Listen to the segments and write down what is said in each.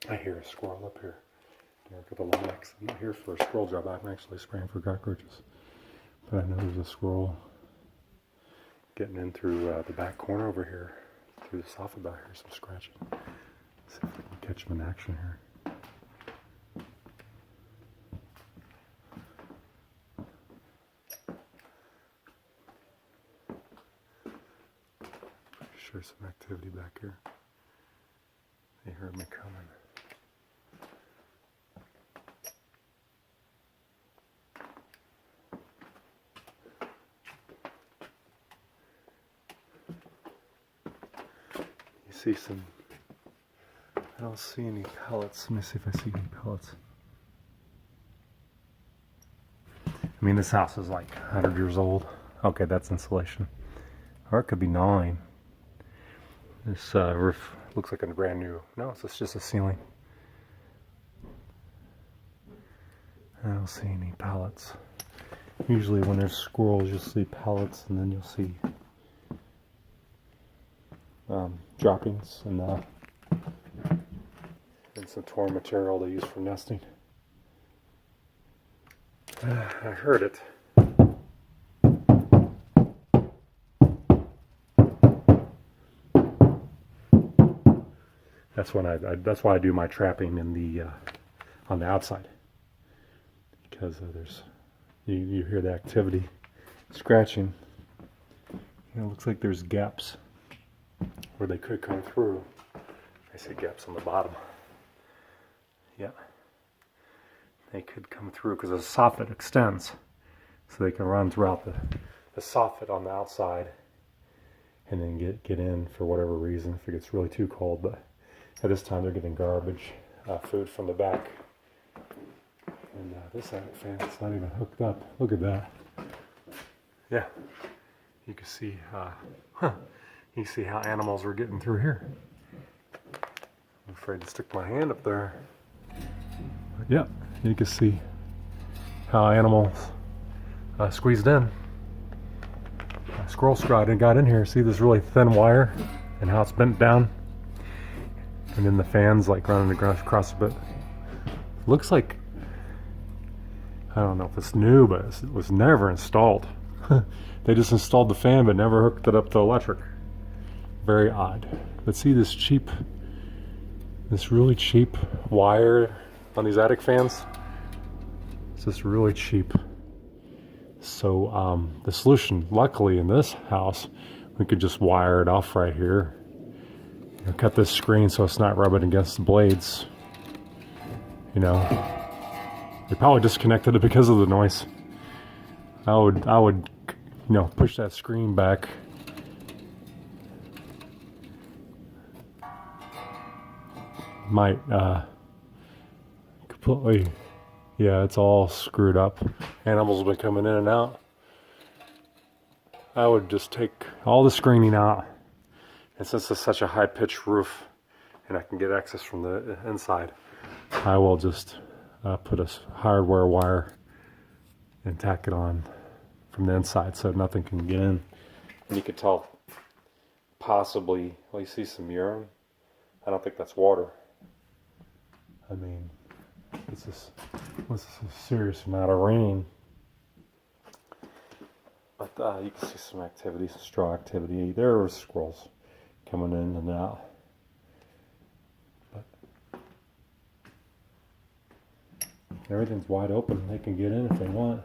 I hear a squirrel up here. I work at the Eliminex. I'm not here for a squirrel job. I'm actually spraying for cockroaches. But I know there's a squirrel getting in through the back corner over here, through the soffit back here, some scratching. Let's see if we can catch him in action here. Pretty sure some activity back here. They heard me coming. See some, I don't see any pellets. Let me see if I see any pellets. I mean, this house is like 100 years old. Okay, that's insulation. Or it could be 9. This roof looks like a brand new, no, it's just a ceiling. I don't see any pellets. Usually when there's squirrels, you'll see pellets, and then you'll see droppings and some torn material they use for nesting. I heard it. That's why I do my trapping in the on the outside, because there's you hear the activity, scratching. It looks like there's gaps where they could come through. I see gaps on the bottom. Yeah, they could come through because the soffit extends, so they can run throughout the soffit on the outside, and then get in for whatever reason if it gets really too cold. But at this time they're getting garbage food from the back. And this attic fan is not even hooked up. Look at that. Yeah, you can see. You see how animals were getting through here. I'm afraid to stick my hand up there. But yeah, you can see how animals squeezed in. Squirrel got in here. See this really thin wire and how it's bent down? And then the fans like running across a bit. Looks like, I don't know if it's new, but it was never installed. They just installed the fan but never hooked it up to electric. Very odd. But see this really cheap wire on these attic fans? It's just really cheap. So the solution, luckily in this house, we could just wire it off right here. You know, cut this screen so it's not rubbing against the blades. You know, they probably disconnected it because of the noise. I would, you know, push that screen back. Might completely, yeah, it's all screwed up. Animals have been coming in and out. I would just take all the screening out, and since it's such a high-pitched roof and I can get access from the inside, I will just put a hardware wire and tack it on from the inside so nothing can get in. And you can tell possibly, well, you see some urine. I don't think that's water. I mean, this is a serious amount of rain. But you can see some activity, some straw activity. There are squirrels coming in and out. But everything's wide open. They can get in if they want.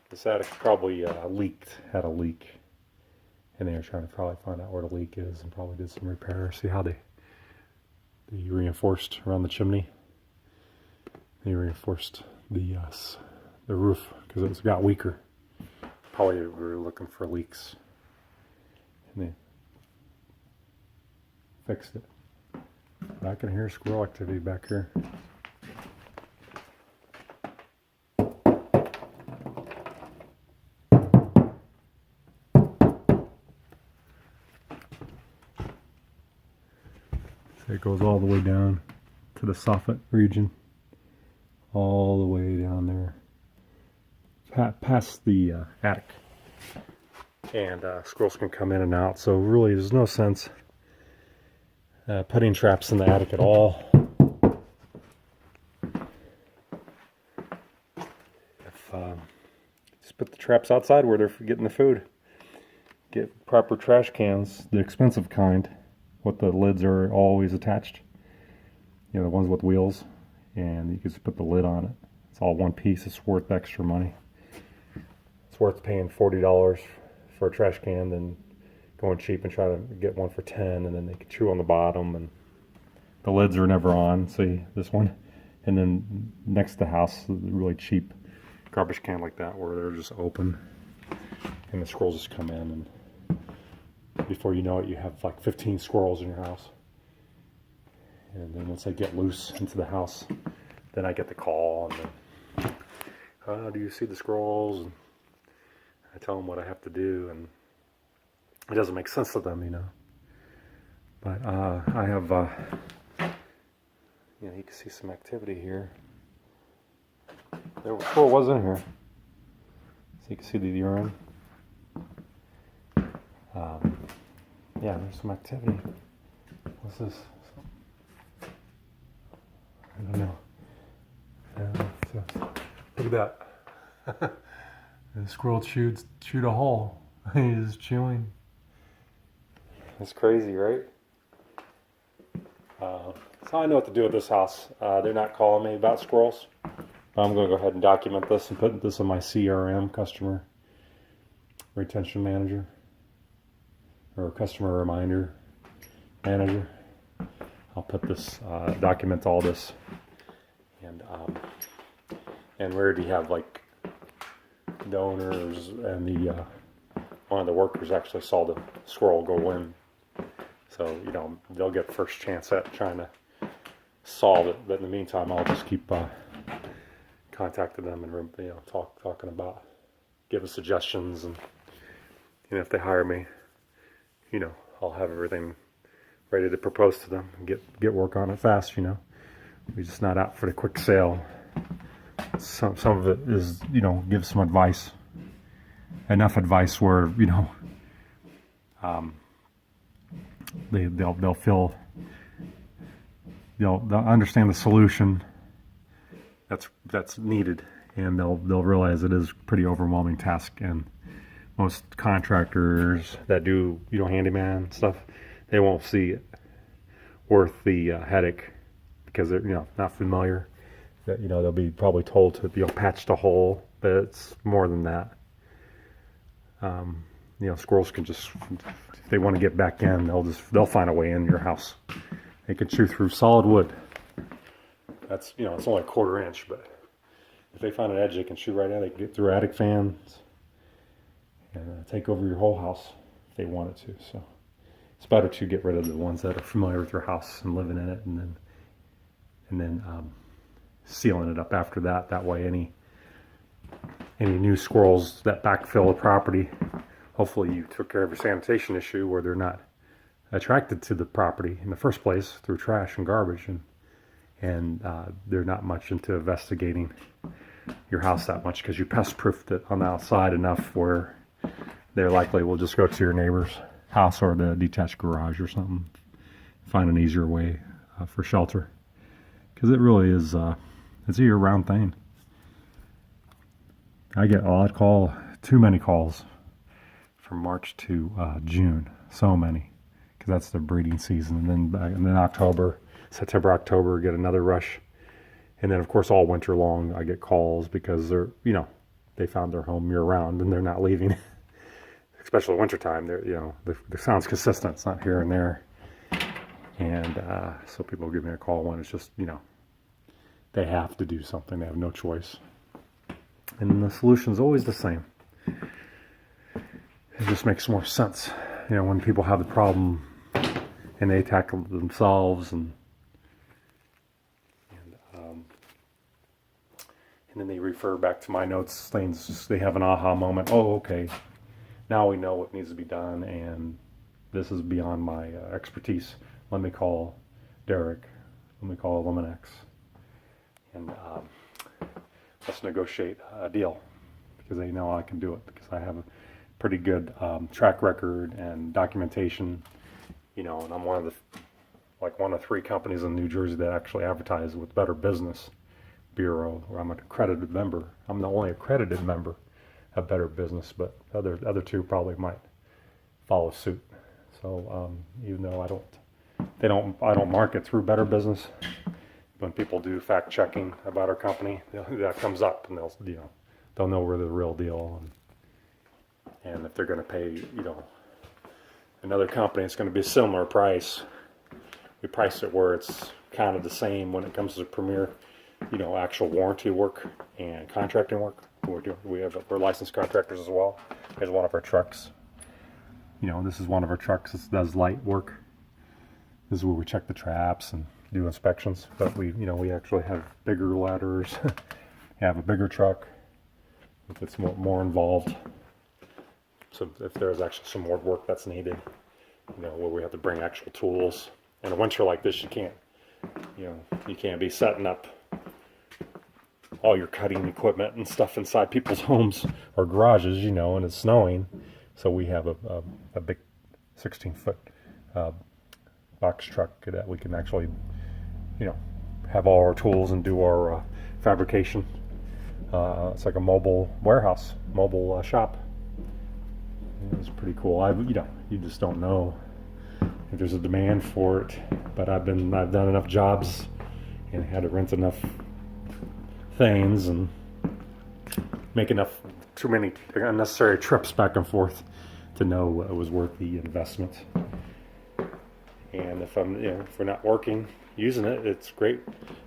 This attic probably had a leak. And they were trying to probably find out where the leak is and probably did some repair. See how they reinforced around the chimney. They reinforced the roof because it got weaker. Probably we were looking for leaks, and they fixed it. But I can hear squirrel activity back here. It goes all the way down to the soffit region, all the way down there, past the attic, and squirrels can come in and out. So really, there's no sense putting traps in the attic at all. If just put the traps outside where they're getting the food. Get proper trash cans, the expensive kind, with the lids are always attached. You know, the ones with wheels, and you can just put the lid on it. It's all one piece. It's worth extra money. It's worth paying $40 for a trash can than going cheap and try to get one for 10, and then they can chew on the bottom, and the lids are never on. See this one, and then next to the house, really cheap garbage can like that where they're just open, and the squirrels just come in, and before you know it, you have like 15 squirrels in your house. And then once they get loose into the house, then I get the call, and then, do you see the squirrels? And I tell them what I have to do, and it doesn't make sense to them, you know. But I have, you know, you can see some activity here. There squirrel was in here, so you can see the urine. Yeah, there's some activity. What's this? I don't know. Look at that. The squirrel chewed a hole. He's chewing. That's crazy, right? So I know what to do with this house. They're not calling me about squirrels. I'm going to go ahead and document this and put this in my CRM, customer retention manager, or customer reminder manager. I'll put this, document all this, and we already have like the owners and the one of the workers actually saw the squirrel go in, so you know they'll get first chance at trying to solve it. But in the meantime, I'll just keep contacting them and you know talking about, giving suggestions, and you know if they hire me, you know I'll have everything ready to propose to them and get work on it fast. You know, we're just not out for the quick sale. Some of it is, you know, give some advice, enough advice where you know they'll feel, they'll understand the solution that's needed, and they'll realize it is a pretty overwhelming task. And most contractors that do, you know, handyman stuff, they won't see it worth the headache because they're, you know, not familiar. That, you know, they'll be probably told to, you know, patch the hole, but it's more than that. You know, squirrels can just, if they want to get back in, they'll find a way in your house. They can chew through solid wood. That's, you know, it's only a 1/4 inch, but if they find an edge, they can chew right in. They can get through attic fans and take over your whole house if they wanted to. So it's better to get rid of the ones that are familiar with your house and living in it, and then sealing it up after that. That way any new squirrels that backfill a property, hopefully you took care of your sanitation issue where they're not attracted to the property in the first place through trash and garbage, and they're not much into investigating your house that much because you pest proofed it on the outside enough where they're likely will just go to your neighbor's house or the detached garage or something, find an easier way for shelter, because it really is it's a year-round thing. I get too many calls from March to June, so many, because that's the breeding season, and then October, September, October, get another rush, and then of course all winter long I get calls because they're, you know, they found their home year-round and they're not leaving. Especially wintertime, they're, you know, the sound's consistent, it's not here and there, and so people give me a call when it's just, you know, they have to do something, they have no choice. And the solution's always the same. It just makes more sense, you know, when people have the problem and they tackle it themselves, and then they refer back to my notes, things, they have an aha moment. Oh, okay, now we know what needs to be done, and this is beyond my expertise. Let me call Derek, let me call Eliminex, and let's negotiate a deal, because they know I can do it, because I have a pretty good track record and documentation, you know, and I'm one of the like one of 3 companies in New Jersey that actually advertise with Better Business Bureau, where I'm an accredited member. I'm the only accredited member of Better Business, but other 2 probably might follow suit. So even though I don't market through Better Business, when people do fact checking about our company, that comes up, and they'll know we're the real deal, and if they're going to pay another company, it's going to be a similar price. We price it where it's kind of the same when it comes to Premier, actual warranty work and contracting work. We're licensed contractors as well. Here's one of our trucks. This is one of our trucks. This does light work. This is where we check the traps and do inspections. But we actually have bigger ladders. Have a bigger truck if it's more involved. So if there's actually some more work that's needed, where we have to bring actual tools. In a winter like this, you can't be setting up all your cutting equipment and stuff inside people's homes or garages, and it's snowing. So we have a big 16-foot box truck that we can actually, have all our tools and do our fabrication. It's like a mobile warehouse, mobile shop. It's pretty cool. You just don't know if there's a demand for it. But I've done enough jobs and had to rent enough things and make too many unnecessary trips back and forth to know it was worth the investment. And if we're not working, using it, it's great.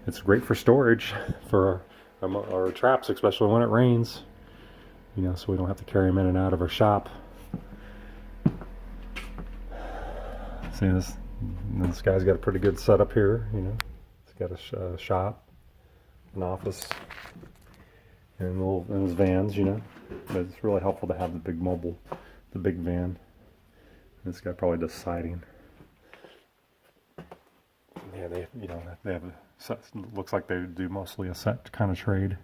It's great for storage for our traps, especially when it rains. So we don't have to carry them in and out of our shop. See this guy's got a pretty good setup here. He's got a shop, an office, and his vans. But it's really helpful to have the big van. This guy probably does siding. Yeah, they have a set, looks like they do mostly a set kind of trade,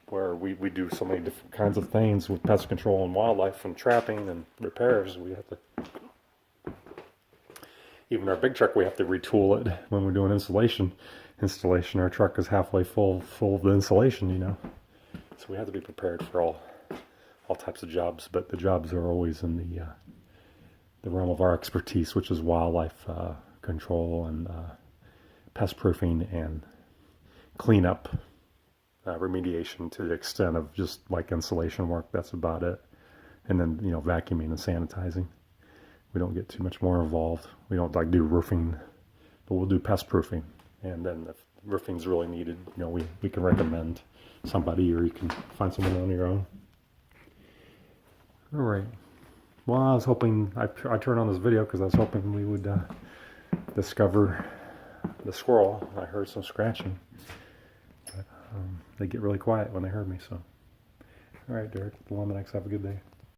where we do so many different kinds of things with pest control and wildlife and trapping and repairs. We have to, even our big truck, we have to retool it when we're doing installation. Our truck is halfway full of the insulation, So we have to be prepared for all types of jobs, but the jobs are always in the realm of our expertise, which is wildlife control and pest proofing and cleanup, remediation to the extent of just like insulation work. That's about it. And then vacuuming and sanitizing. We don't get too much more involved. We don't do roofing, but we'll do pest proofing. And then if roofing's really needed, we can recommend somebody, or you can find someone on your own. All right. Well, I was hoping I turned on this video because I was hoping we would discover the squirrel. I heard some scratching, but they get really quiet when they heard me. So, all right, Derek, Eliminex, have a good day.